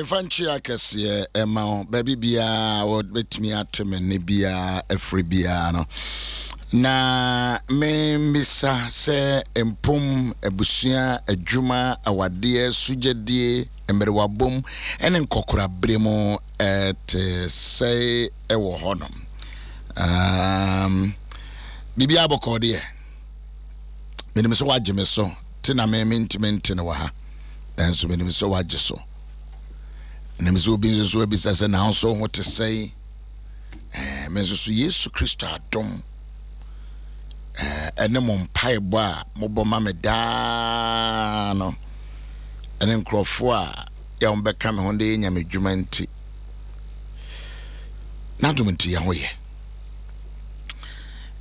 fanchi akese ema baby bia would bet me atemene bia efre bia no na me misa se empom ebusua adwuma awade sugedie emberewabom ene nkokora bremo et say ewo honom bibia abokode menim so wageme so tina me ntine wa ha enso menim so wagye so menim so obi so ebisa na so ho te say menso so Yesu Kristo adom ene mo mpaebo a mobo ma me da no ene nkrofo a ya ombeka me honde nya me dwuma nti na dum nti ya hoye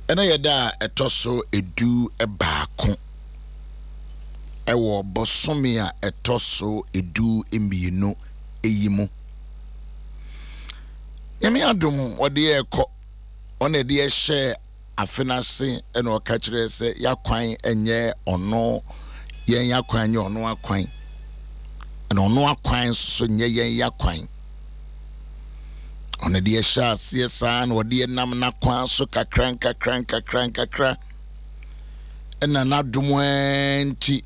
ene yeda etoso edu ebaako ewo bosome a etoso edu emienu eyimu yami adum wode ekọ ona de ehye afenase ene okakire se yakwan enye ono yen yakwan nye ono akwan ene ono akwan so nye yen yakwan ona de ehye asie saa na wode nam na kwan so kakran ena na dum enti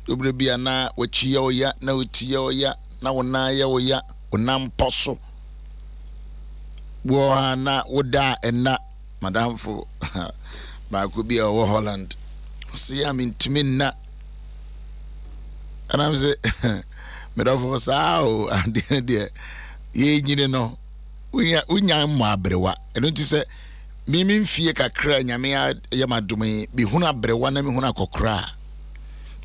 obre bia na wachiye oya na otiye oya na wona ye oya wonam poso wo na woda ena madam for ba could be over Holland see I'm intimate na and I'm say madam for sao and there ye nyine no unya mo abrewa eno ti say mi mfie kakra nyame ya madome bi hunu abrewa na mi hunu akokra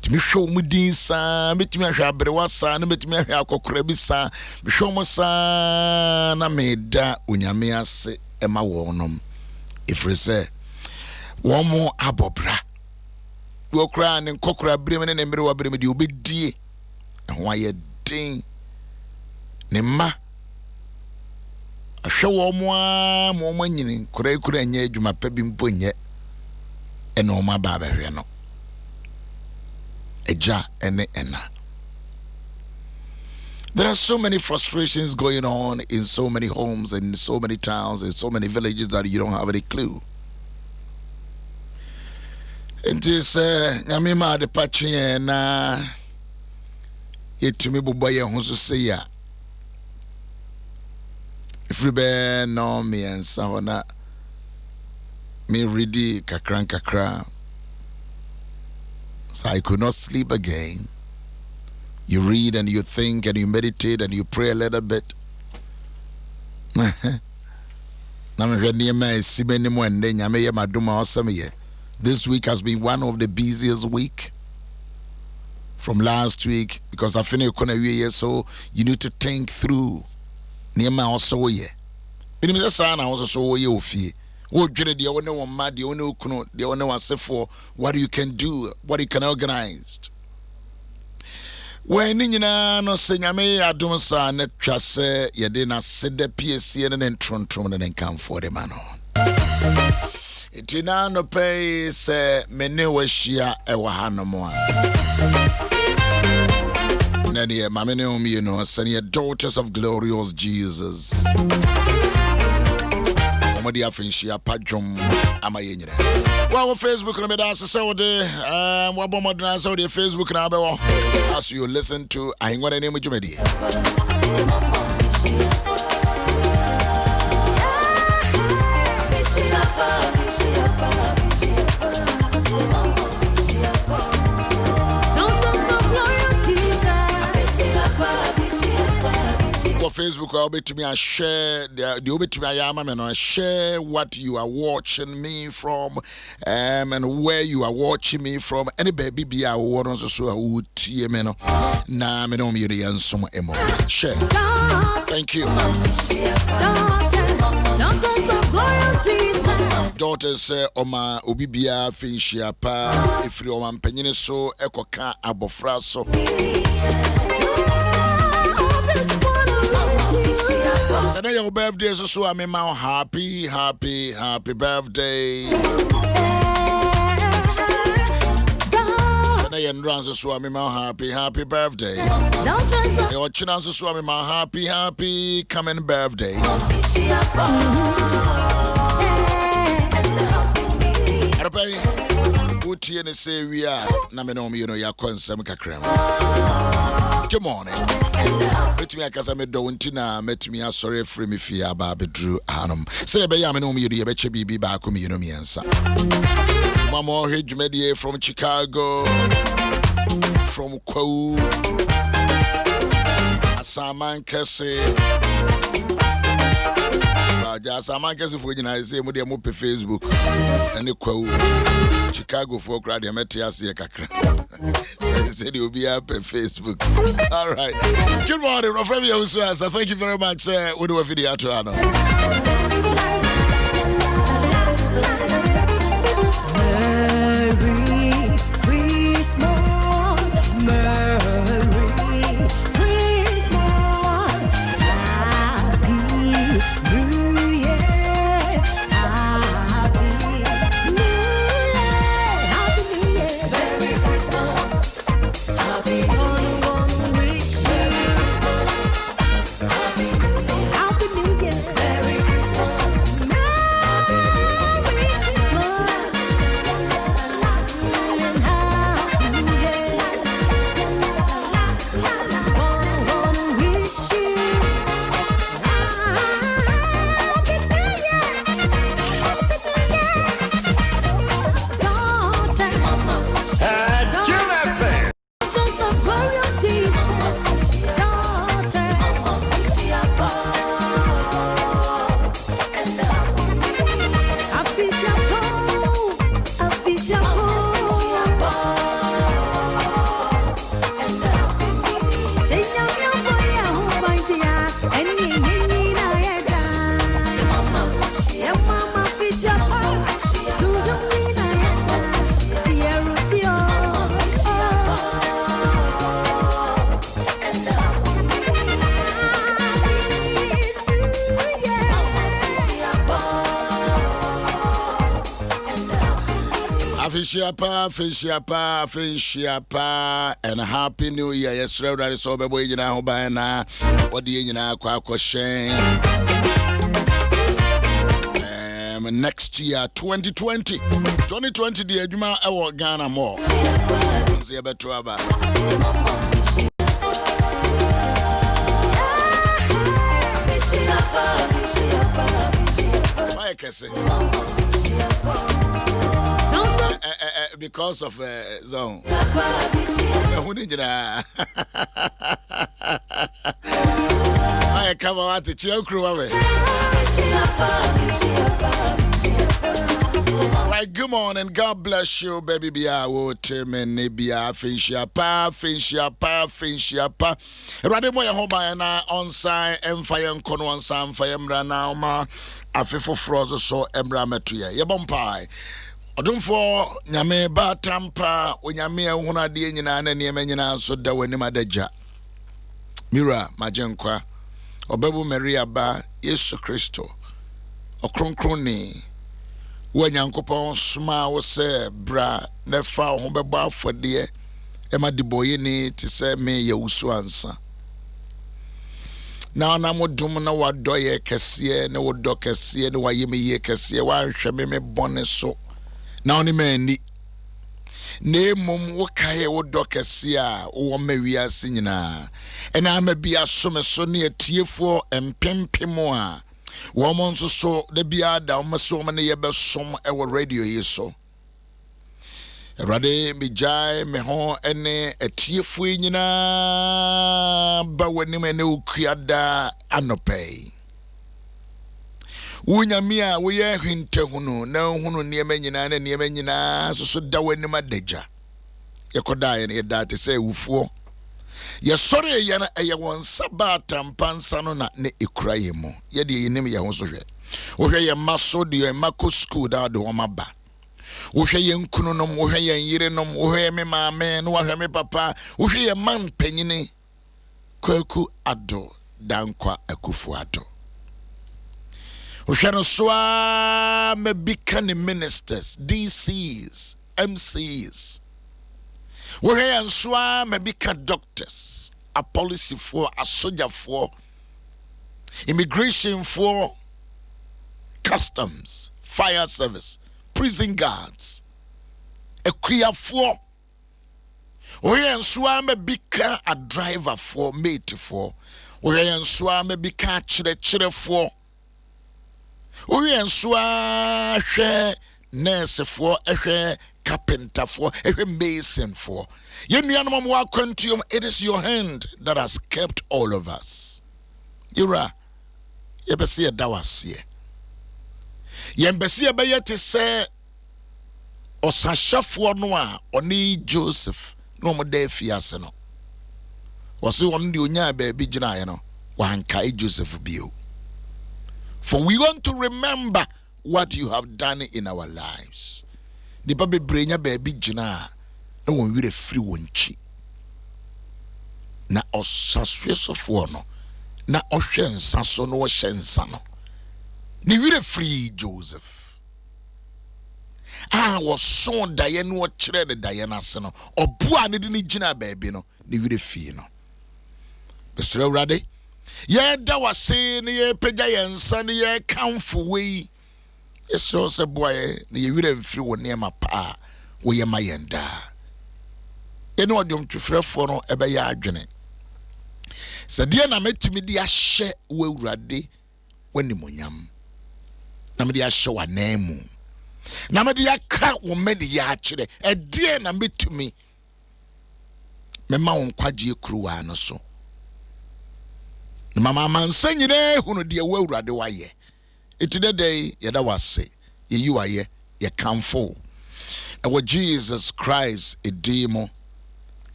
timi hwe mu din sa metimi ahwe abrewa sa na metimi ahwe akokra bi sa bi hwe mo sa na meda onyame ase ema wonom ifrese womo abobra wo kra ne kokra brem ne mbere wa brem di obedie ho aye den ne ma ahwe womo anyini kura nya adwuma pa bi mpo nye ene o ma ba behwe no eja ene ena. There are so many frustrations going on in so many homes and in so many towns and so many villages that you don't have any clue. It is nyamima de pachi na yetumi boboye ho so say ya ifribe no me ensa hona me ready kakra so I could not sleep again. You read and you think and you meditate and you pray a little bit. This week has been one of the busiest week from last week because I finished so you need to think through. Also ye. What you can do, what you can organize. When nina no senyame adom sa na twase yede na sede PSC ne ntrontrom ne kan for the man. Itina no pay se mene wahia ewa hanomo a. Nani ma mene o mi no senior daughters of glorious Jesus. Omodi afinshia padwom amayenyira. Well, Facebook no me dance so de wabomodna so de Facebook na be wo as you listen to Ahengua name Jumedi. Facebook, I'll be to me and share the to me and share what you are watching me from and where you are watching me from. Any baby be our warrants so I would see me na me no me and some emo. Share. Thank you. Daughters Oma Obibia Finshia Pa if you are penny so ekoka abofra so. Today your birthday so I'm happy birthday. na yen ranso so me ma happy birthday. Your chinanso so me ma happy coming birthday. Arapay utie ne say we are na me no me you know ya konsem kakrem. Good morning. Betumi akasa me do ntina metumi asore free me fie aba bedru anom. Say be ya me no me you be che bibi ba ko me you know me ansa. Mama Hedjumedie from Chicago, from Kwau, Asaman Kese. Asaman Kese for you, I say, Mudia Mupe Facebook, and the Kwau, Chicago for Gradia Metias Yakakra. They said you'll be up on Facebook. All right. Good morning, Yaw Owusu Ansah. Thank you very much. We'll do a video to Anna. Fishiapa, and a happy new year. Yes, that is all boy in our banana. What do you know? Next year, 2020, dear Juma, our Ghana more. See about trouble. Why can say? Because of zone. Who did you I come out to chill crew away. Right, good morning. God bless you, baby. Be a water, man. Be a finshiapa. Rademoya Hobayana on sign and fire and con one sam fire now. A fifth frozen so embrametria. Yabompai. Odum for nyame ba tampa onyame ehuna de nyina na ne nyina so da wani madaja mira majenkwa obabu Maria ba Yesu Kristo okronkroni wanyankopon sma wo se bra na fa ho bebo afode e ma de boye ni ti se me Yaw Owusu Ansah na na modum na wadoye kese na wodo kese na wayeme ye kese wa hweme me bone so na oni mani ne mum wo kae wo dokese a wo mawia sinyina ena ma bia some so ne atiefo empempemo a wo mo nso so da bia da wo so me ne ye besom e wo radio yi so Rade mi jai me ho ene atiefo nyina ba wani me ne ukuada anopei Wunyamia we ye hinte hunu na hunu niema nyina na niema nyina so da wani madaja yekoda ye da te se wufuo ye sore ye na eye won sabata mpansa no na ne ekuraye mu ye de yenim ye ho so hwe wo hwe ye maso de ye mako school da de wo maba wo hwe ye nkununom wo hwe ye yirenom wo hwe me maame no wo hwe me papa wo hwe ye man panyine kwaku ado dankwa akufu ado Ushano swa me bikani ministers, DCs, MCs. We and swa maybe doctors, a policy for, a soldier for, immigration for, customs, fire service, prison guards, a queer for. We and swa maybe a driver for, mate for. We and swa maybe chere for. We and swa share nurse for, carpenter for, mason for. It is your hand that has kept all of us. Yura, yebesi dawasiye. Yembesi abaye te se osashafo no a oni Joseph no mo da fiase no. Wose won de onya ba bi gina ye no, wankai Joseph bio. For we want to remember what you have done in our lives. Nipa bebrenya ba bi gina na won wire free wonchi. Na osaswesofo no na ohwe nsa so no ohwe nsa no. Ni wire free Joseph. Was so daye no kire ne daye na se no. Obua ne de ni gina ba bi no, ni wire free no. Mr. Urade, ye da wase ne ye pegya ye nsa ne ye kamfo we. Yeso se boy ne ye wire mfiri wo ne ma pa wo ye ma yenda. Ene odom twefrefo no ebe ya adwene. Sadie na metimi di ahye wo Urade wanimonyam. Na me di ahye wa namu. Na me di aka wo medi ya akire. Edie na metumi mema won kwagye kruwa no so. Mama mansa nyine hunu de wo Urade waye. Itide day yeda wase ye you aye ye kamfo. Ewo Jesus Christ edimo.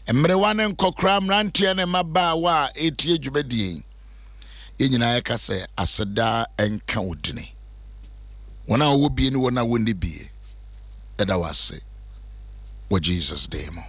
Emre wane nkokra mrantie ne maba wa etie dwumadie. Ye nyina ye kase aseda enka odine. Wona wo bie ni wona woni bie. Yeda wase. Wo Jesus demo.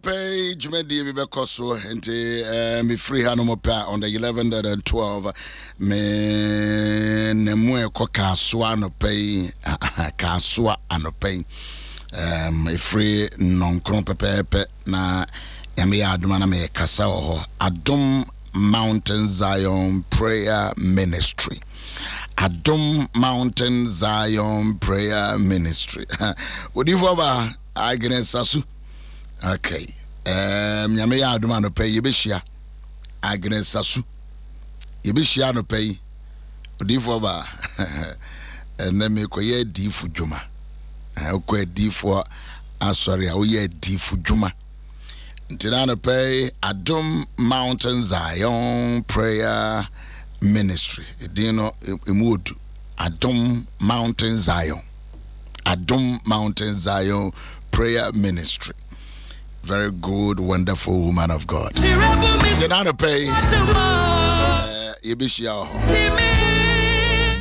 Page Medi Bibekoso and me free Hanomopa on the 11th and 12th. Me Nemue Coca Swano pay Casua and pay a free non crompepe na Yami Adumana me Casao Adom Mountain Zion Prayer Ministry. Adom Mountain Zion Prayer Ministry. Would you ever against Sasu? Okay. Nyame ya aduma no pay yebehia. Agnes Sasu. Yebehia no pay. Odifo ba. Na me koye difu djuma. Okwe difu asori a oye difu djuma. Ntina no pay Adom Mountain Zion Prayer Ministry. Edino emudu Adom Mountain Zion. Adom Mountain Zion Prayer Ministry. Very good, wonderful woman of God. Jenana pay Yebishia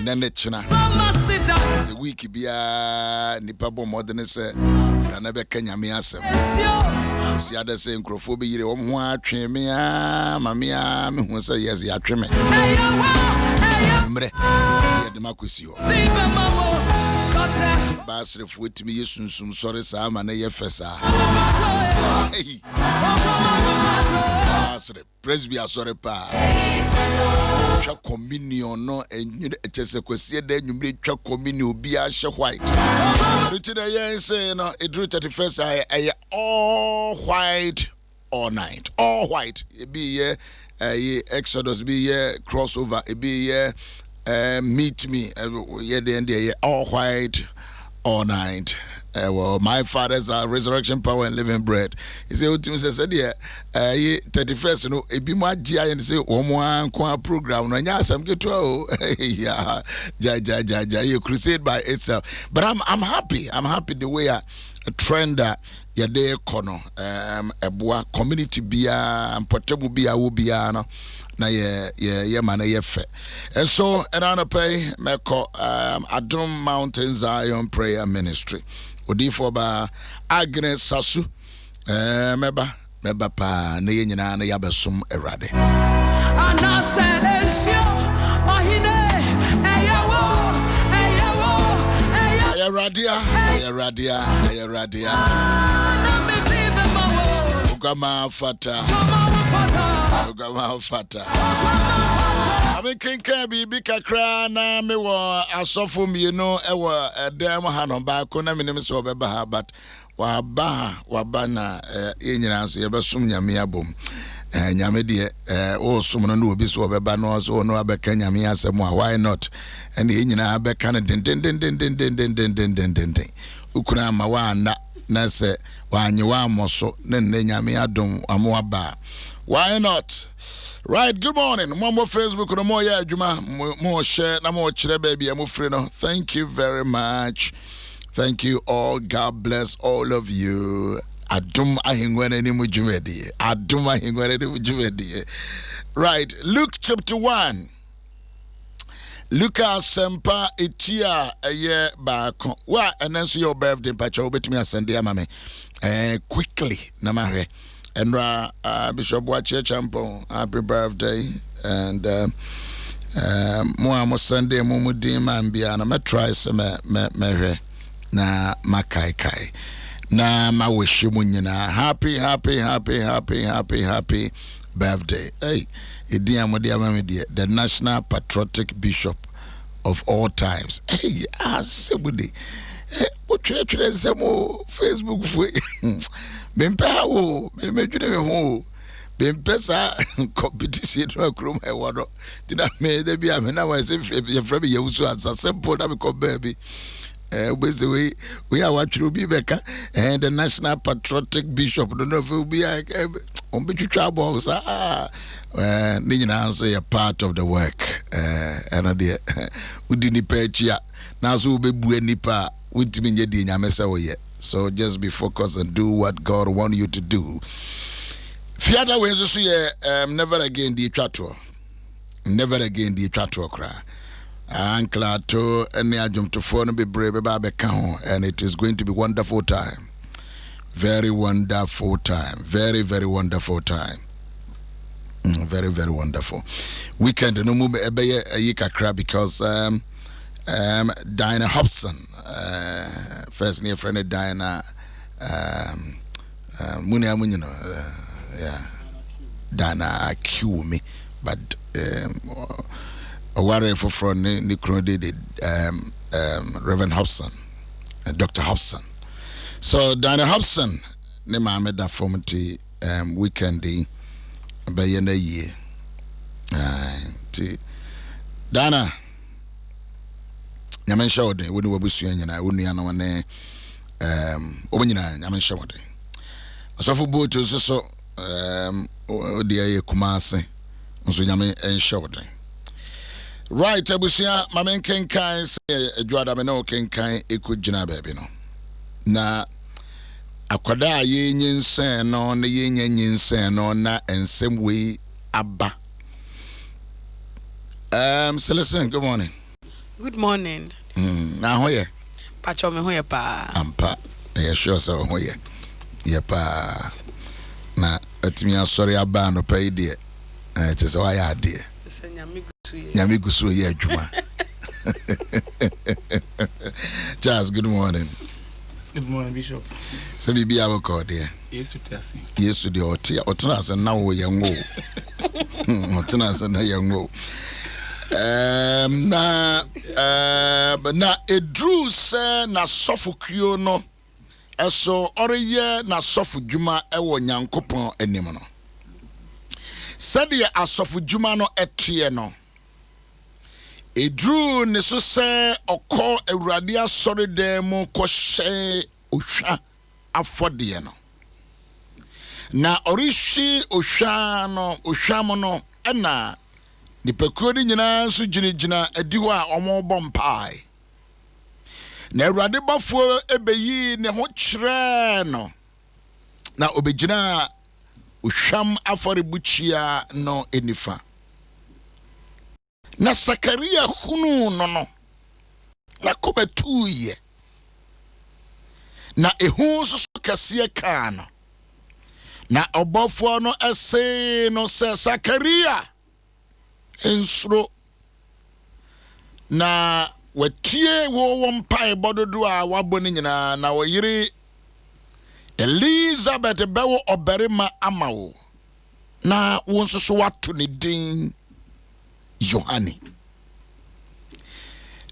Nenechina. The week bia Nipabo modern say Ranabe Kenya Miasem. See other saying Crophobia, Tremia, Mamia, who say yes, ya treme. Democracy. Basre futi mi yesunsum sorry sa ma na ye fesa. Basre presby sorry pa. Twa communion no enyu echese kwese da enwumre twa communion obi a hye white. Ruti da yen say no edru 31st ay all white all night. All white. E be ye Exodus be ye crossover e be ye meet me yeah all white all night. Well, my father's resurrection power and living bread. He said, "Ultimate 31st, no, a be my GI and say, one program. No, yes, I'm good to yeah, you crusade by itself. But I'm happy. I'm happy the way a trend ya de kono a boa community bia and portable bia will be no. Na ye man ye fe. And so another pay me call Adom Mountain Zion Prayer Ministry. Odi for ba Agnes Sasu meba pa na ye nyina na ya besom erade. Anase ensio ohine eyawo radia Ugama fata Abi kinka bibi kakra na me wo asofo mienu e wo edam ha no ba ko na menim so obeba ha but wa ba na enyina so ye besum nyame abom nyame de o sum no obi so obeba no so no abeka nyame asem a why not and enyina abeka na den ukura ma wa na se wa nyi wa moso na nyame adom amoaba. Why not? Right, good morning. More Facebook, no more juma, more share, no more chile baby, I'm free no. Thank you very much. Thank you all. God bless all of you. Adom Ahengua ni mujumedi. Adom Ahengua ni mujumedi. Right, Luke chapter 1. Lucas Sempa Etia a year back. What? And then see your birthday, Pacho. Bet me a Sunday, mame. Quickly, Namare. And Bishop Wache Champo, happy birthday. And Moamo Sunday, Mumudi Mambiana, me try some me na makai. Na ma wish you happy birthday. Hey, the National Patriotic Bishop of all times. Hey, somebody. What should say more Facebook for Bempa, me ho. Bempesa competition no krum e wodo. Did I made there be a man was if your friend Yaw Owusu Ansah simple that we baby. Basically, we are what you be back and the National Patriotic Bishop. Don't know if will be on bit trouble. Nina answer a part of the work. And I dear, we didn't pay chia. Now so be nipa. So just be focused and do what God wants you to do. Fiada ways to see never again the chatro. Never again the chatro cry. Uncle to any ajum to phone be brave about and it is going to be wonderful time. Very wonderful time. Very, very wonderful time. Very, very wonderful. Weekend no move a yikakra because Diana Hobson, first near friend Diana Munya, Diana Q me, but a warrior for front Nicro did Reverend Hobson, Dr. Hobson. So Diana Hobson, ne ma made that formative weekend by a year. Diana. Nyamen shawde woni wabusu nyina wonu ya no ne obanyina nyamen shawde asofo boto so odi aye kumase nso nyamen shawde Right, abusia mamen kenkan se adwada me no kenkan ekugina baabi no. Na akwada ye nyinsen no na ye nyinsen no na ensem we aba. So listen, good morning. Good morning. Na hoye. Pacho me hoye pa. Ampa. Yeah, sure so hoye. Yeah pa. Na atimi asori aba no pay die. Chese wa ya die. Nyame gusu ye adwuma. Charles, good morning. Good morning, Bishop. So bibi aboko there. Yesu de otena se na wo yenwo. Otena se na yenwo. Na edru se na sofukuo no eso oreye na sofu dwuma ewo Nyankopon anim no. Sade asofu dwuma no etie no. Edru ne so se okọ Awurade asori dem ko hye ohwa afode no. Na orishi ohwa mo no na nipakuo ni nyina so gyina adi ho a omo mpae. Na Awurade bafo ebeyi ne ho kyerɛ no. Na obegyina ohwam aforibuchia no enifa. Na Sakaria hunu no na kometuye. Na ehu so kase ka no. Na obofo no ese no se Sakaria ensuro. Na watie wo mpai bododo a wabo ni nyina na woyire Elizabeth bewo oberima amawo. Na wonsoso wato ne din Yohane.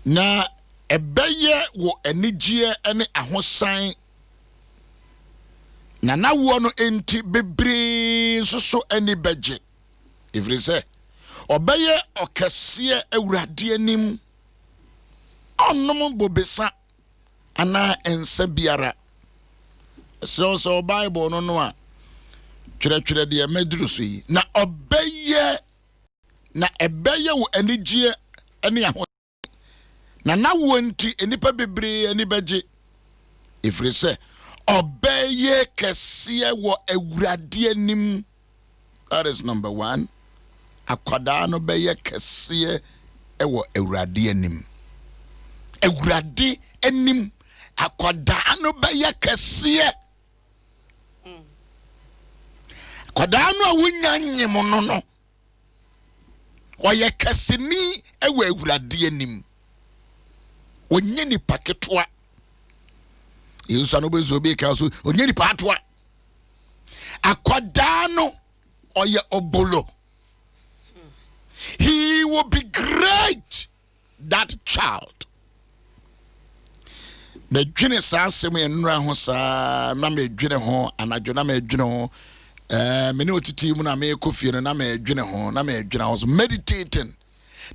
Na ebeye wo enigye ene ahosan. Na wo no enti bebre soso eni beje. Ifri se obeye okese Awurade anim. Onom bobesa ana ensa biara. So Bible no a twere de medru so yi. Na obeye na ebeye wo enigye ene aho. Na wo enti enipa bebre eni beje. Ifri se obeye kese wo Awurade anim. That is number 1. Akwada no beye kese ewo Awurade anim. Awurade anim akwada no beye kese. Akwada no awunya nyem no. Oye kaseni ewo Awurade anim. Onye ni paketwa. Yesu no bezo be ka so onye ni patwa. Akwada no oye obolo. He will be great, that child. Me dwene sa asem enura ho sa na me dwene ho anadwo na me dwene ho me ne otiti mu na me kofie no na me dwene ho na me dwene ho so meditating.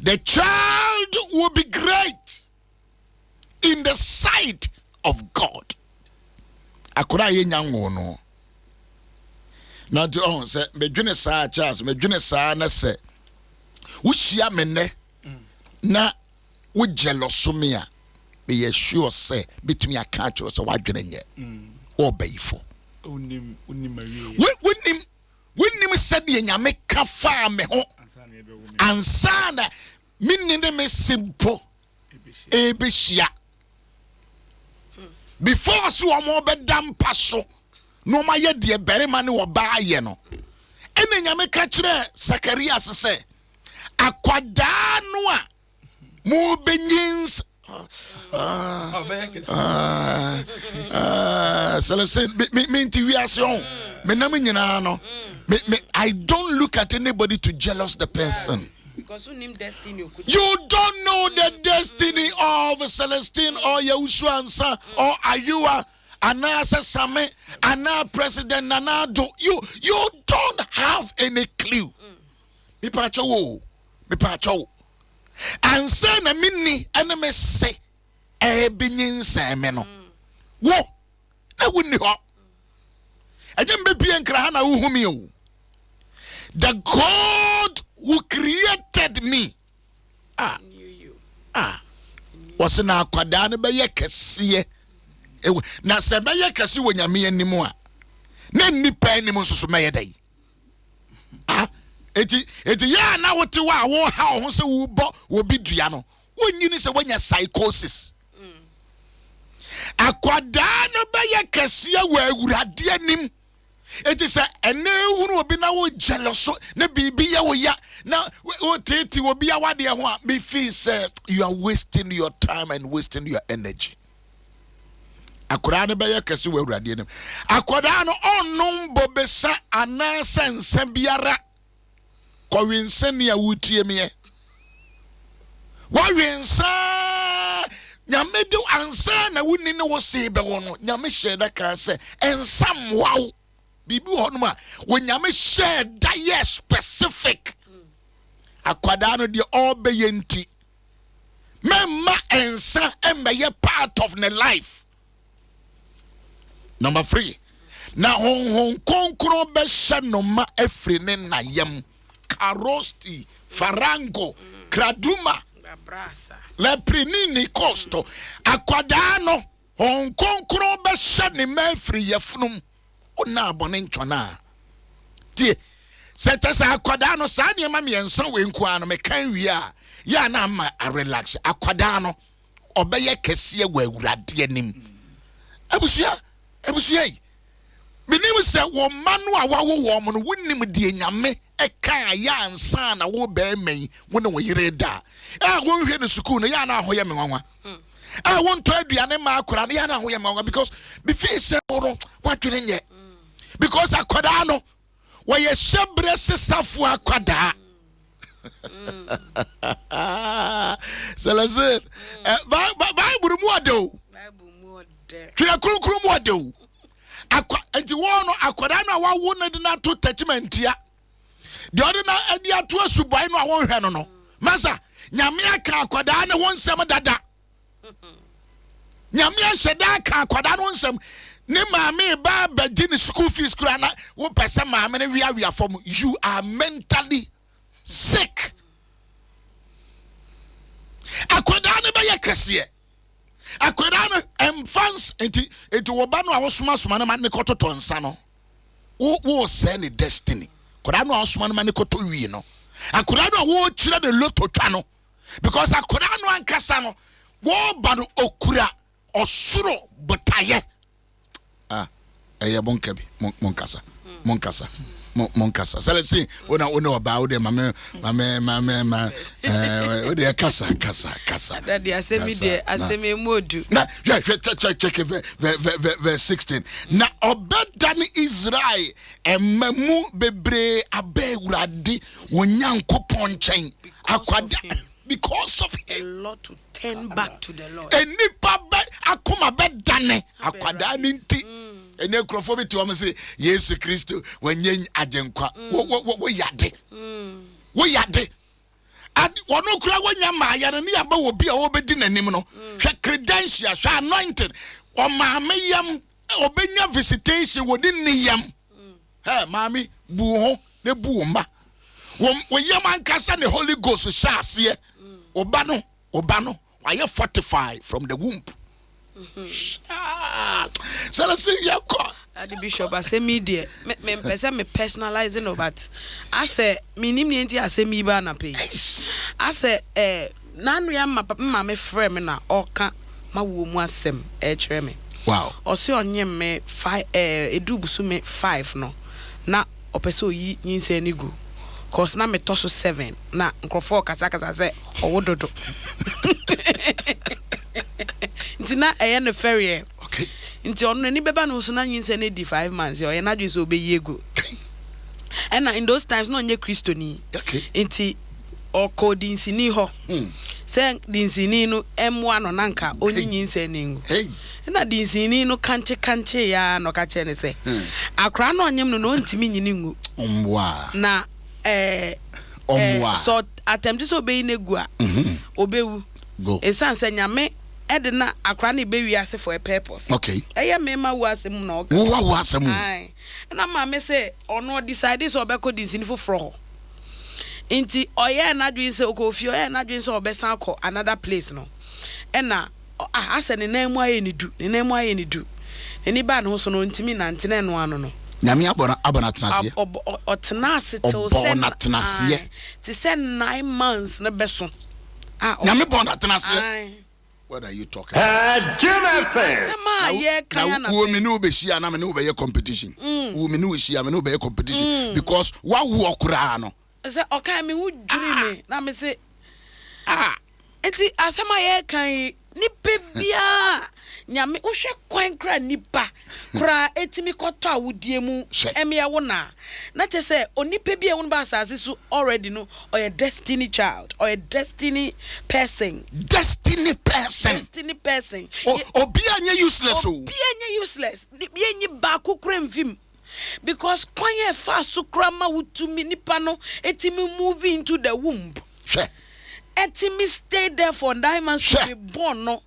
The child will be great in the sight of God. Akora ye nyanwo no. Na to on say me dwene sa Charles me dwene sa na se wuhia me ne na wo jealous me a be ye sure say betumi aka akiro so wadwene nye o bayifo onim said ye nyame ka fa me ho ansana minni de me simple ebehia before so omo bedam paso no ma ye de berema ne wo ba ye no ene nyame ka kire Sakarias se akwada no a mo benyins so say me intuition me na me nyina no me I don't look at anybody to jealous the person because you name destiny you don't know the destiny of Celestine or Yaw Owusu Ansah or Ayua Anasa Same Ana President Nanado. You don't have any clue. Me pacho and say na minni enemy say binyin say me no wo na wunni ho ejem be pie nkra ha na wo humi o. The God who created me wɔse na akwadaa no bɛyɛ kɛseɛ na sɛ bɛyɛ kɛse wɔ nyame anim a na nipa anim nso so mɛyɛ dai eti ya na wote wa wo ha ho sɛ wo bɔ wo bi dua no wonyini sɛ wonya psychosis akwadaa no bɛyɛ kɛseɛ wɔ awurade anim eti sɛ ene hunu obi na wo jealous na bibi ye wo ya na wo tete obi ya wade ho a me feel say you are wasting your time and wasting your energy akwadaa no bɛyɛ kɛse wɔ awurade anim akwadaa no onnom bobesa ana sense biara kɔwensa ni a wutie me wɔwensa nyame do ansa na wuni ne wo se bɛ wo no nyame hyɛ da ka sɛ ensam wow bibi ho no ma wonyame hyɛ da yɛ specific akwadaa no de ɔbɛyɛ nti memma ensa embɛyɛ part of the life. Number 3 na hon konkro bɛhyɛ no ma afiri ne nayam karosti farango kraduma leprinini kosto akwadaa no hon konkro bɛhyɛ ne ma afiri yɛfunum ona abone ntwana tie sɛ akwadaa no saa ne ma miɛnsa we nkoa no mekan wi a ya na ma a relax akwadaa no ɔbɛyɛ kɛseɛ wɔ awurade anim abusua minim sɛ wo manu a wawo wo mo no wonim de nyame ɛka ya ansa na wo ba man wo ne wo yere da wo hwe no sukuu no ya na ahoyɛ me nwanwa wo nto aduane ma akora no ya na ahoyɛ me nwanwa because be feel sɛ oro wadwene nyɛ because akwadaa no wo ye hyebre sesafo akwadaa Salazar Bible mu ado Twa kurukuru mu ado enti wo no akwadaa no wawo no de na to attachment ya de ode na adi ato asubai no a wo hwe no no masa nyame aka akwadaa ne won nsem dada nyame ahyeda aka akwadaa no nsem ne maame ba baji ne school fees kura na wo pese maame ne wia fom you are mentally sick akwadaa ne ba yakase akwadaa no emfans enti wo ba no a wo soma na ma ne kototo nsa no wo say ne destiny akwadaa no a wo soma na ma ne koto wi no akwadaa no a wo kire de loto twa no because akwadaa no ankasa no wo ba no okura osuro botaye eye bonka bi monkasa selesi ona oba wo de mame o de kasa that the asemi modu na check verse 16 na obeda ni Israel emamu bebre abewurade wonyankopon nchen akwada because of a lot to turn back to the Lord enipa akoma bedane akwada ni nti ene krofo bi ti o me say Yesu Kristo wanye agenkwa wo yade ad wono kura wanya ma ya ne aba wo bi a wo bedi nanim no hwe credentials hwe anointed o maame yam obenya visitation wodi ne yam maame bu ho ne bu ma wo yam ankasa ne Holy Ghost hye oba no why fortified from the womb. So let's see your call. The bishop I say media me person me personalizing no but I say minim ni enti I say me ba na pay I say nanu ya ma papa ma me frɛ me na oka ma wo mu asɛm kyerɛ me wow o se onye me 5 edu busu me 5 no na opese oyi nyinsa ni go cause na me to so 7 na nkrofo kasa say owododo nti na ne ferry okay nti ono ni beba no so na nyinse na di 5 months o na dwe so obeyi ego and in those times no nye Christoni okay nti o ko dinsini ho se dinsini no emwa no nanka onyi nyinse ningu hey na dinsini no kanche ya no ka che ne se akra no onyem no ntimi nyini ngu omwa na omwa so attempt so obeyi negu a obewu go esanse nyame edna akra na be wiase for a purpose okay eya mema wo asem na oka wo asem ai na ma me say ono decide so obeko dinsini foforo Inti oye na dwin se okofi oye na dwin se obesan akọ another place no. Ena ase ne nan mu aye ni du. Ne nan mu aye ni du. Eni ba no so no ntimi nante na no ano no. Nyame abona tenase. Otenase till sen. Ti say 9 months na beso. Nyame bona tenase. What are you talking? Jim FM. Now, we know be share na me no be competition. We know share me no be competition because what walk rano. Say okay me who dream na me say enti asema ye kan nipa bia nyame wo hwe kwan kra nipa kra etimi kotto awudie mu emia wo na che say onipa bia wo ba asase so already no or your destiny child or your destiny person obi anya useless bi anyi ba kokra mvim because kwan ye fa so kra ma wutumi nipa no etimi move into the womb etimi stay there for 9 months to be born no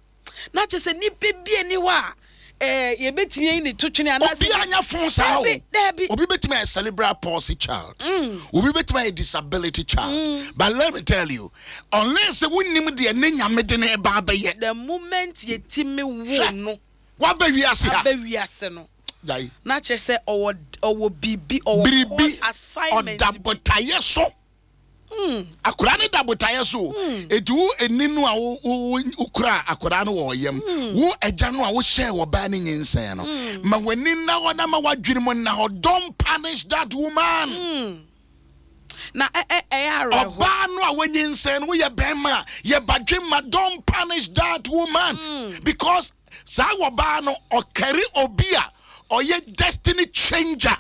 na che say ni bebie ni wa ye betimi ni twetwene anase obi anya fon sa obi betimi a cerebral palsy child obi betimi a disability child but let me tell you unless we nim de nyame de na ba ba ye the moment ye timi wo no wa ba wiase no na che say owo bibi assignment odabotaye so akura ne dabotaye so edu eninu a ukura akura no wo yam wo eja no a wo share wo ba ne nyinsen no ma wani na wona ma wadwiri mo na don't punish that woman na oba no a wanyinsen wo ye bema ye badwe ma don't punish that woman because sa wo ba no okari obia or ye destiny changer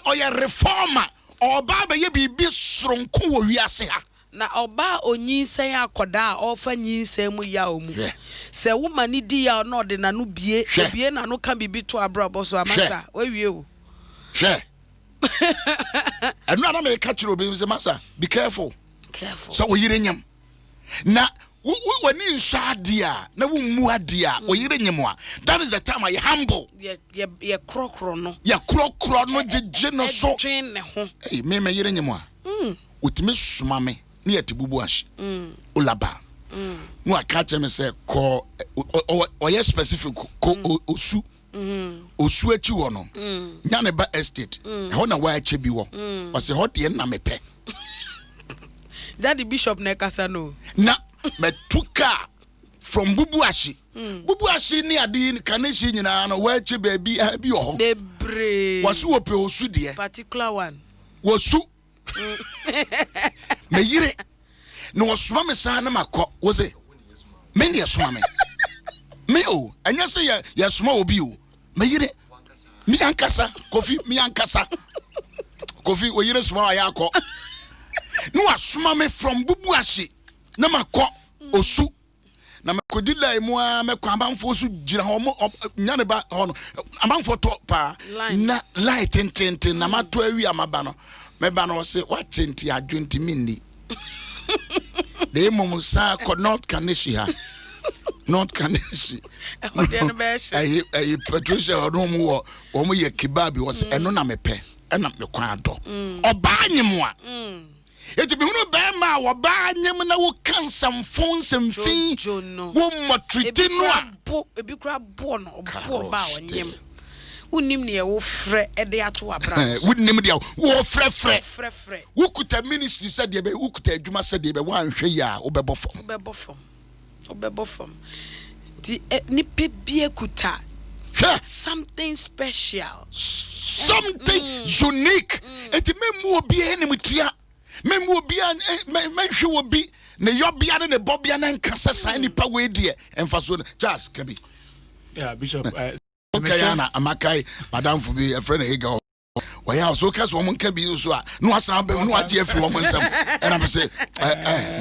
or ye reformer oba be ye bibi sronko wo wiase ha na oba onyinsen akoda ofa nyinsen mu ya omu se woman ni di ya no de na no bie na no kan bibi to abrabo so amasa wawie o hwe enu ana me ka kiro be say masa be careful so wo yire nyam na wani nsadia na wo mu adia wo yire nyam a that is the time I humble ye krokro no jeje no so twin ne ho me yire nyam a utimi suma me na yete bubu ahye olaba no aka tell me say ko oye specific ko osu osu achi wo no nya ne ba estate ho na wa ache bi wo o se ho de na mepe that the bishop na kasa no na metuka from bubuashi ni adi kaneshi nyina no wa ache ba bi ho bebre wasu wo pe osu de particular one wosu me yire no osuma me sa na makọ wo se me ne esuma me o anya se ya suma obi o me yire mi ankasa kofi o yire suma wa ya akọ no asuma me from bubuashi na makọ osu na makodi lai mu a me kwa amamfo su gira ho nya ne ba ho no amamfo to pa na light tenten na mato awi amaba no me ba no se wa tenti adwenti minni de mom sa ko not kanishi ha not kanishi ai Patricia odom wo mo ye kibabi wo se eno na mepe ena me kwa ado oba anyem a eti bi hunu be ma wo ba anyem na wo kan samfon samfin wo motriti no a ebi kra bo no bo ba onyem unim ne wo frɛ ede ato abra unim de wo frɛ wo kuta ministry said de be wo kuta adwuma said de be wan hwɛ ya wo bɛbɔ fam di ni pebie kuta something special something unique eti memu obi enim tia memu obi menhwe obi ne yobia ne bobia na nkasa san nipa we de emfaso Charles Kabi Bishop okay ana amakai madam fu bi a friend Hega why ya so kaso mo nka bi so a no asan ba no ade afi wo mo nsam and I say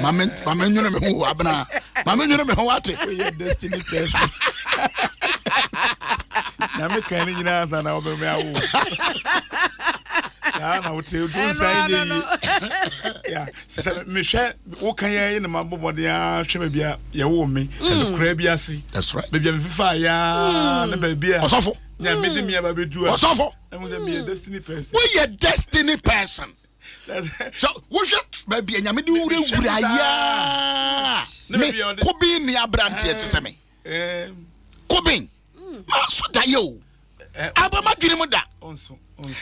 mama nyuna me ho abna mama nyuna me ho ate destiny person na me kan ni nyina san na obe me awu na wote do san ye ya se me hwe wo kan ye na mabobode a hwe me bia ye wo me te kura bia se that's right be bia me fifa ya na ba bia osofo nya me de me ba bedu osofo I'm a destiny person. We a destiny person. So we should baby nyame di wura ya me kobin ni abrante te se me kobin ma so da yo abama dwene mu da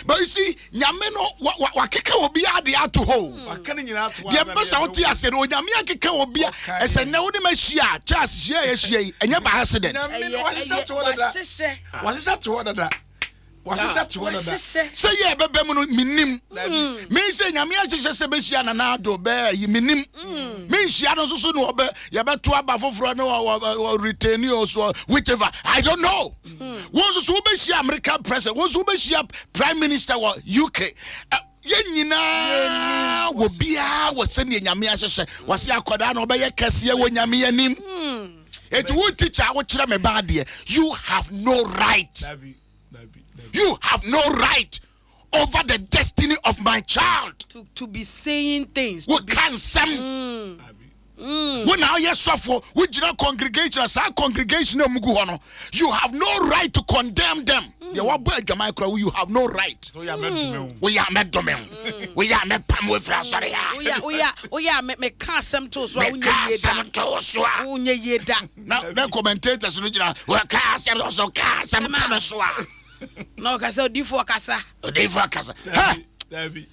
but you see nyame no wakeka obi ade ato ho wakane nyina ato de besa woti asere o nyame akeka obi ese na woni ma hia Charles hia ya hia enye ba accident nyame no wasisa to dada wasisa to dada say ye bebe mu no minim me say nyame ahye se be hia na na ado be yi minim me hia no so no obe ye beto aba foforo no retain you so whichever I don't know won so be hia American president won so be hia prime minister wa UK ye nyina wo bia wo se ne nyame ahye wase akoda na obe ye kese ye wo nyame anim it would teacher wo kire me ba de you have no right. You have no right over the destiny of my child. To be saying things. We can't some. When now you suffer, we general congregation, as our congregation, you have no right to condemn them. You have no right. So we are met we are met domain. We are met pam with sorry. We are me can't some to so now commentators we can't some no kasa odifo kasa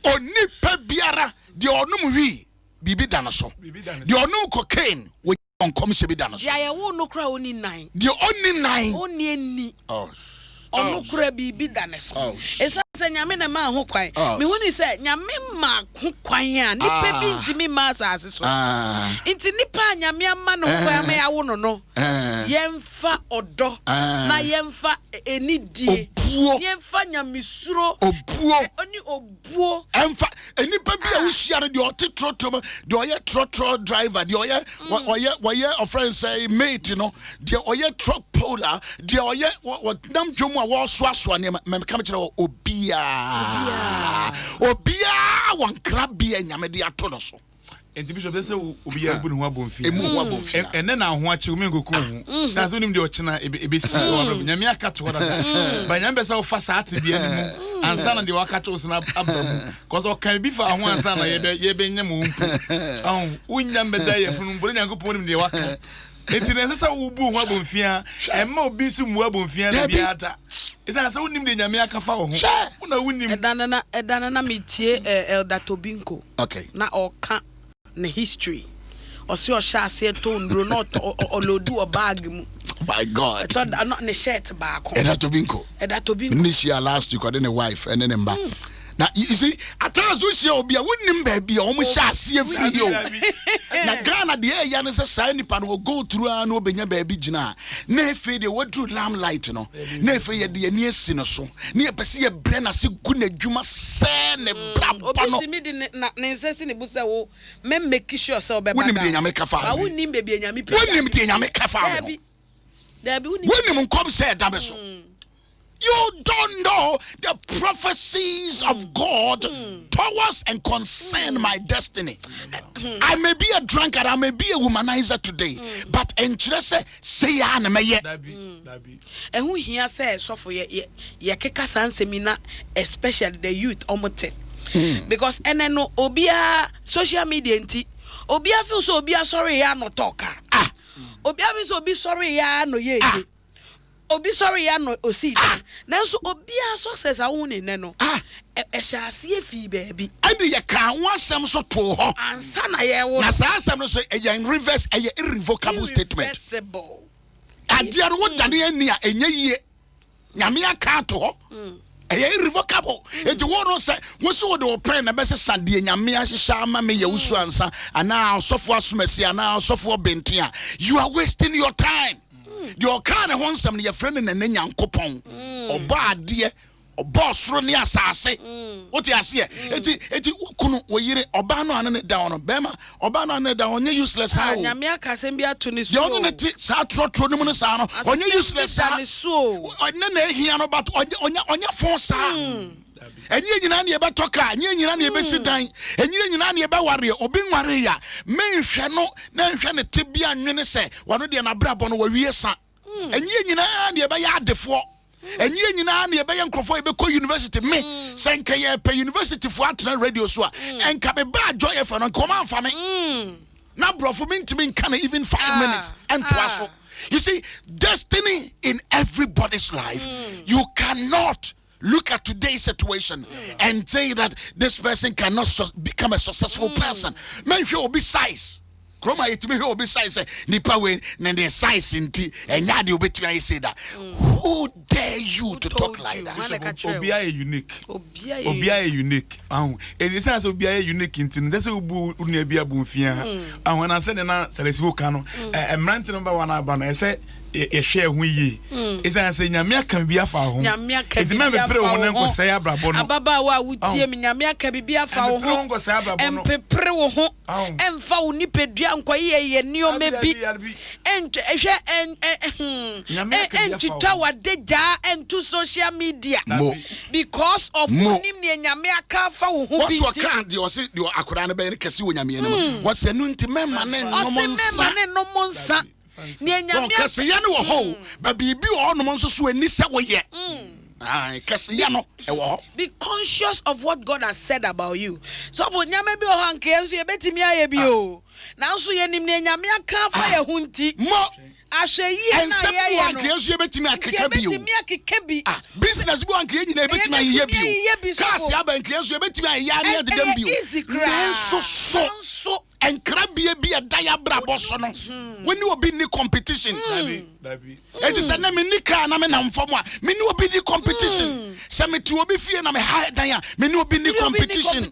oni pe biara de onum wi bibi danoso de onum cocaine we on commission bi danoso ya ye wo no kra oni nine de oni nine oni eni oh onu kra bibi danoso esa se nyame na ma ho kwan me woni se nyame ma ho kwan a nipa bi ntimi ma asase so nti nipa nyame ama no kwan ma ya wo no yemfa odo na yemfa enidie yemfa nyamisuro obuo oni obuo emfa enipa bi a wo hia no de ote trotro de oye trotro driver de oye of friends say mate no de oye truck puller de oye nam dwomu a wo so aso ne me kam kire obia won krabia nyame de ato no so enti bishop say obi ya bu no ho abomfia ene na ho achi omi ngoko hu sa so nim de ochina ebesi nyame akato ho dada ba nyame besa wo fa saate bia mu ansa na de wakato so na abamu cause o kan bi fa ho ansa na ye be nyam ho mpu unyam be da ye funu bo nyankopon nim de waka enti na sesa wo bu ho abomfia emma obi su mu abomfia na bia ata isa sa wonim de nyame akafa ho una wonim edana na metie Elder Tobinko okay na oka na history or see or shall say to not or lodu or bag mu. My God. I thought not the shirt back. Edda Tobinko. Initial last week, or then a wife and then a man. Now you see, at times we see Obia wouldn't baby almost shall see a video. Now Ghana the air yan is a sign pan will go through an obenya baby jina. Nefe the what drew lamplight no. Nefe the near sinoso. Near Pessia Brenna si good juma sen a brabano. Necessity busa wo men make sure so be wouldn't be Yamaka farm. I wouldn't name baby and Yami. Wouldn't be Yamaka farm. There be when come say Dameso. You don't know the prophecies of God towards and concern my destiny. I may be a drunkard, I may be a womanizer today, but interest say I may yet. And who here says so for ye keka san seminar, especially the youth omote. Because no obia social media nti obia feel so obia sorry ya no talker. Obia feel so be sorry ya no ye. Obi sorry ya no osi nanso obi a success a won ne no e sha se fi baby and ye kan wasem so to ho ansa na ye wo na sa asem no so e in reverse e irrevocable statement adia no dane ani a enye yie nyame aka to ho irrevocable it won say wo so de open na bese sade nyame ahihya ama me Yaw Owusu Ansah ana osofo asomasi ana osofo bentia you are wasting your time. Your kind of some your friend and then Yankopon or bad dear or boss running assassin. What you see? It couldn't wear Obano and down on Bema, Obano and down useless. Yamia Casembia to this. You're on the Satro Tronumusano on your useless. So I never hear about on your phone. And you know about Toka, and you know about Sidan, and you know about Warrior or being Maria. Men shall not, none shall Tibia and Minese, one of the Abrabon were we son. And you know about Yard the four. And ye nyina na ye be yankrofo ye be ko university me senka ye pe university for atena radio so a enka be ba joy e fa no come amfa me na brofo me ntimi nka na even 5 minutes and twaso. You see, destiny in everybody's life, you cannot look at today's situation and say that this person cannot become a successful person. Man, he will be size. Kroma it me he will be size. Nipa we na the size inti enya de obetumi say that. Who dare you to talk like that? Obia unique. Obia unique. And it says obia unique inti. That's ubu unia bia bumfia. And when I said na selesibo kano, emrante number 1 aba I say e share hu yi. It's say nyame aka bia fa ho. It's me pray ho na nko say abrabo no. Ababa wa wutie me nyame aka bia fa ho. Empepre wo ho. Emfa wo nipedua nkoye ye nioma bi. Entwita wadeja into social media because of nim ne nyame aka fa wo ho bi. What's what can the say the akora na be kese wo nyame ne mo. What's enu nti mema ne no monsa. Nyame kese ye ne wo ho ba bibi wo no monso so ani se wo ye. Kese ye no e wo. Be conscious of what God has said about you. So for nyame bi o hanke enso ye betimi aye bi o. Na nso ye nim ne nyame aka fa ye ho nti. Mo ashe yi na ye no ense ye betimi akeka bi o. Business bi wanke nyina betimi aye bi o. Cars ya ban ense ye betimi aye ya na de dem bi o. Nenso so enkrabie bi e da ya brabo so no. When you be ni competition. Dabi. It is na me nika na me na mfom a me ni obi ni competition. Se me ti obi fie na me ha dan a me ni obi ni competition.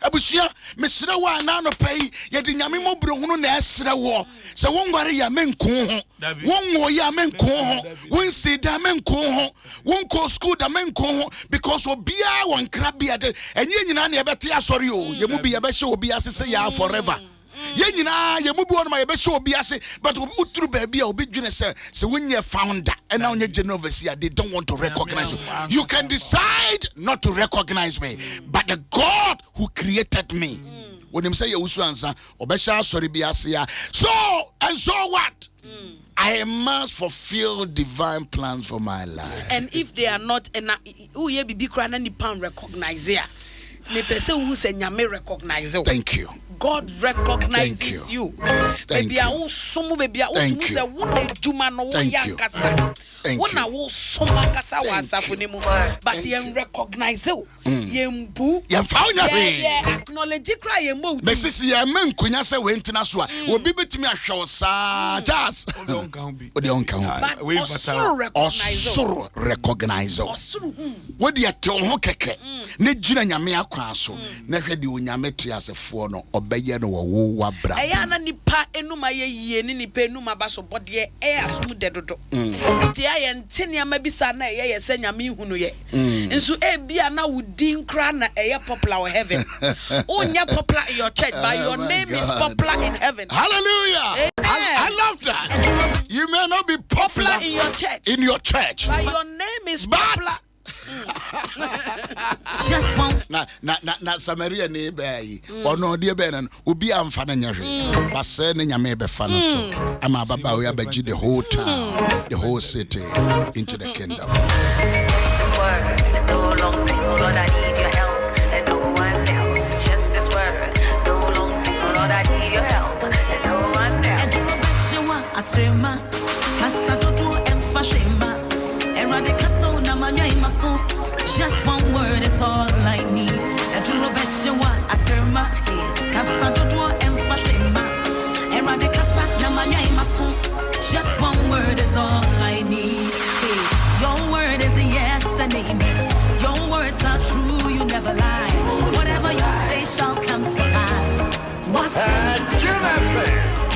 Abusia me sere wa na no pai ye de nyame mo brohunu na esere wo. Se won gware ya me nko ho. Won wo ya me nko ho. Won se da me nko ho. Won ko school da me nko ho because obia won krabia de enye nyina na ye bete asori o. Ye mu bi ye be hye obi asese ya forever. Ye nyina ye mubu on ma ye be show obi ase but utru baby a obi dwene se wonye founder and now onye general overseer they don't want to recognize you. You can decide not to recognize me but the God who created me when him say Yaw Owusu Ansah obesha sorry bi ase ya so what I must fulfill divine plans for my life. And if they are not and who ye bibi kra na nipa recognize ya me pese who say nyame recognize you. Thank you. God recognizes you. Baby, I will sumu baby. I will say one juma no one yankasa. One I will suma kasa wasa funemu. But you recognize you. You mbu. You found ya. Yeah. Acknowledge cry you mbu. Messi ya men kunya se we ntina so a. Obi betimi ahwe sa. Just. Ode onka bi. Ode onka bi. Osoro recognize. Osoro. Wo de ate ho keke. Ne gina nyame akwa so. Na hwe de onyame tiasefo no. Obeye no wo wabra. Eya na nipa enuma ye yie ni nipa enuma ba so bode e asum de dodo. Ti aye ntene ama bisa na ye se nyame hunu ye. Nso e bia na wudin kra na eye popular in heaven. Onya popular in your church but your name is popular in heaven. Hallelujah. I love that. You may not be popular in your church. In your church. But your name is popular. Just one. Na Samaria ne bayi ono de be nan obi amfa na nyahwe pase ne nyame be fa no so ama baba we abaji the whole town the whole city into the kingdom. This word, no long thing, Lord, I need your help and no one else. Just this word, no long thing, Lord, I need your help and no one else. Just one word is all I need. I do not bet you what I turn my head. Casa do and Fatima. Erade casa namanya imasu. Just one word is all I need. Your word is a yes and amen. Your words are true, you never lie. Whatever you say shall come to pass. What's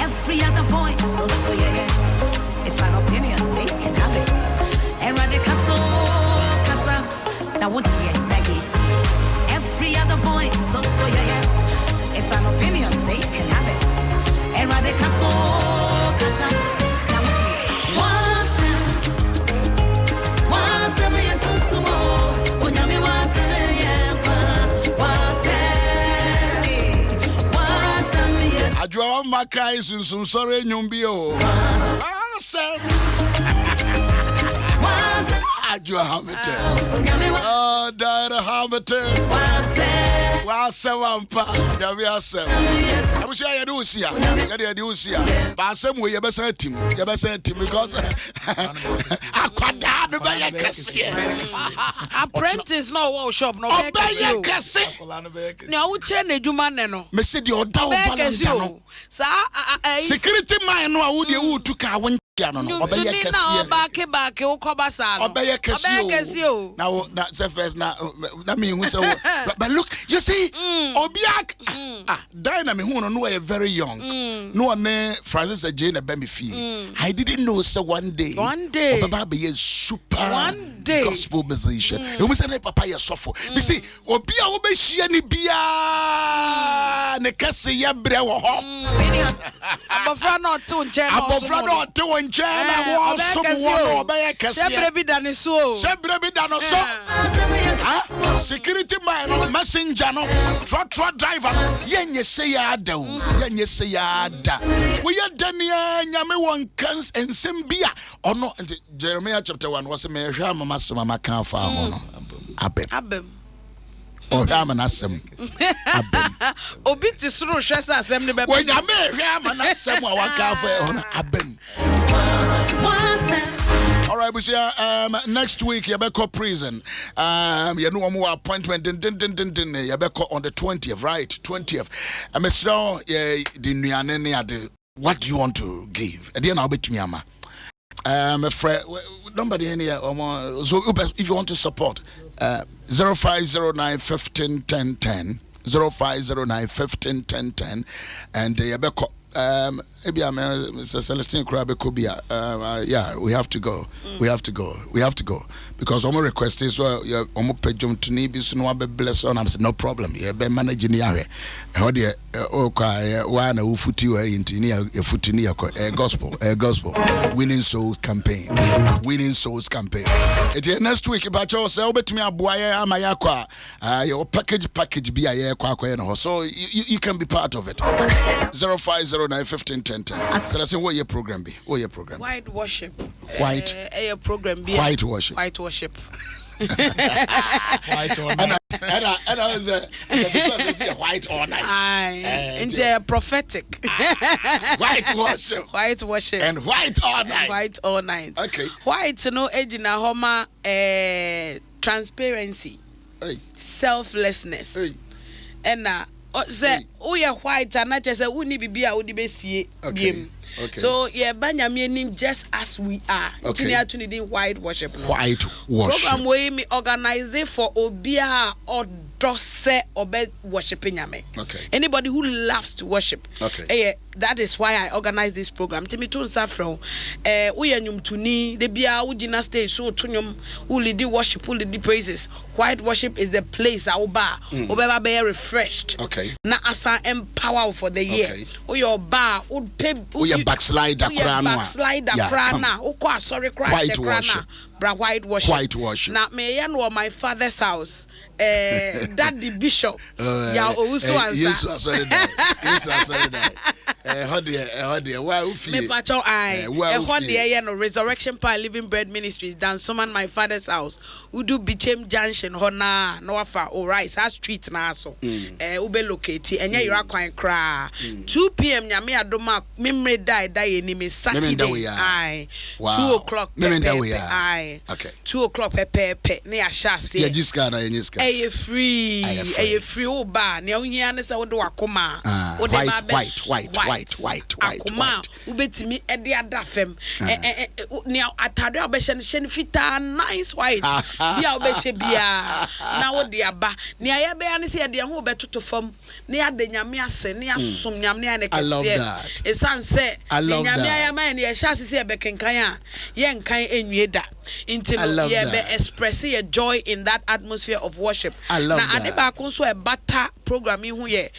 every other voice? So yeah, it's an opinion, they can have it. Erade casa. Now what do you negate? Every other voice, so yeah, it's an opinion, they can have it. Eradicate casa. Now what do you? Once me so sumo, unyami wase me. Ajwa makai sunsum sore nyumbi o. Adwoa Hamilton. Oh, Diana Hamilton. Wampa. Yabi asem. Abusia ya do sia. Ya do sia. Ba asem we ye besa team. Ye besa team because akwada no ba ye kese. Apprentice no workshop no be kese. Na wo kire na adwuma ne no. Me se de oda o valenta no. Sa security man no a wo de wo tu ka wo no obeye kese. Na back wo koba sa no. Obeye kese o. Na first na me hu say but look you see Obiak Dinah me who no very young. No one Francis Jane a me fee. I didn't know so one day Baba be a super gospel musician. You must say papa ya suffer. You see Obia obehia ni bia ne kase ya bre wo ho. Abofra no to nche no. Abofra no to nche na wo so wo obeye kase. Sebre bi dane so. Sebre bi dane so. Security man messenger no. Truck driver yenye say ya da o yenye say ya da we ya dania nyame won kans ensem bia ono Jeremiah chapter 1 was me hwa mama sema maka fa ho no abem o hwa mama nasem abem obi ti suru hwe sa asem ne be we nyame hwa mama nasem a waka fa ho no abem. All right, we see next week Yabeko prison. You know more appointment you Yabeko on the 20th, right? 20th. Mr. What do you want to give? At the end I'll bet me ama. Nobody any so if you want to support 0509 15 10 10 0509 15 10 10 and Yabeko Mr. Celestine Krabekobia, yeah, we have to go. We have to go because our request is so pejum to need be no be bless on. I said no problem. Yeah, be managing here. How the why na ufuti wa into near futini gospel winning souls campaign. It next week about yourself bet me aboya amayakwa your package be a kwa no. So you can be part of it. 0509 15 10 10. So let's say what your program be? What your program? White worship. White. Your program be. White worship. White worship. White all night. And I was because they say white all night. Into prophetic. White worship. White worship. And white all night. White all night. Okay. White no ejina homa transparency. Hey. Selflessness. Hey. And say we are white and not just we need bibia we be see game. Okay. So yeah, banyame just as we are. Okay. Actually doing white worship. White worship. Program we me organize for obia or dose obe worshiping nyame. Okay. Anybody who loves to worship. Okay. That is why I organize this program. Timi tun safro we anyum tuni de bia wo gina stage so tunyum who lead worship, who lead praises. White worship is the place oba obeba be refreshed. Okay. Na asa empower for the year. Okay. Your bar would pay backslider krana ukwa sorry cry white worship. Bra white worship. White worship. Na me yan wo my father's house. Daddy Bishop. Yaw Owusu Ansah. Yes, sorry that. Why you feel? Me pacho I. No Resurrection Power Living Bread Ministries dan someone my father's house. We do Bichem Junction hona no afa o rice ha street na so. Ube locate enye yira kwan kra. 2 p.m. nyame adoma memre die ni me Saturday. Aye. 2 o'clock. Aye. Okay. 2 o'clock pepe ne ya sha say. Yeah, jiska na yenyiska. Free o ba ne ohia ne se wo de wakoma. White. Akoma ubetimi e de adafem. Ne atade obehye ne hye fita nice white. Bia obehye bia na wo de aba. Ne aye be ya ne se de ho betoto fam. Ne ya de nyame ase ne asom nyame ne kese. I love that. Esanse nyame aye man ne ye hye asese e bekenkan a ye nkan enwie da. Until ye be express your joy in that atmosphere of worship. Na ade ba ko so e bata programming hu ye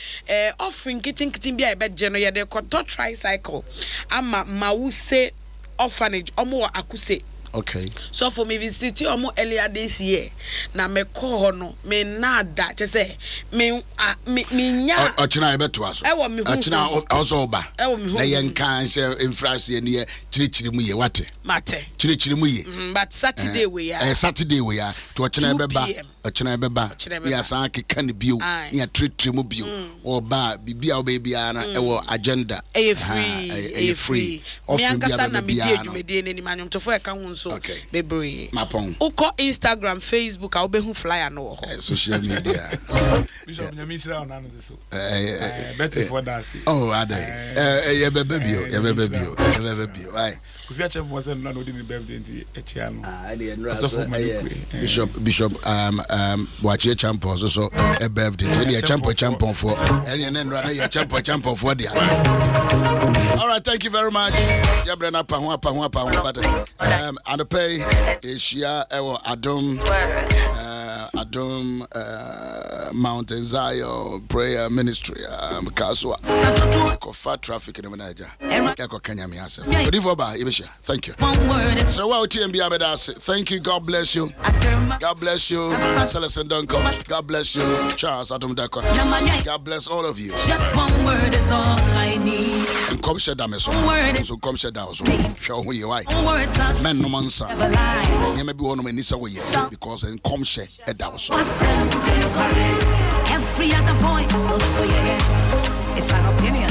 offering kitin bia e be je no ye de koto tricycle ama mawuse orphanage omo akuse Okay. So for me visit omo earlier this year na me call no me nada che say me nya ochina ebeto aso ochina also oba na yenka she infrase ne chirichiri mu ye wate mate chirichiri mu ye but Saturday we ya Saturday we ya to ochina ebeba ya san keka ne bio ya chirichiri mu bio oba bibia obebia na ewo agenda free offering bia na me die dwumede ne ni manwom tofo e ka ho nso bebre mapon uko Instagram Facebook a obehu flyer no ho social media Bishop Nyamisira ona no so better for that oh ade ye bebe bio ai Kufia chempo was no no di me birthday nti echia no ade bishop wache champion so e birthday tell ye champion for ene nra na ye champion for dia. All right, thank you very much. Ya brena pa ho but and the pay is here Adom Mountain Zion Prayer Ministry Kaswa ko fat traffic in Nigeria ko Kenya mi asem Rivoba ibesha. Thank you. So well TMB Amedas, thank you. God bless you. God bless you Celestin Donko. God bless you Charles Adom Dako. God bless all of you. Just one word is all I need. Come share that so come share that so show who you why men no man sa you may be one of my nisa way because in come share that so every other voice, so yeah, it's an opinion.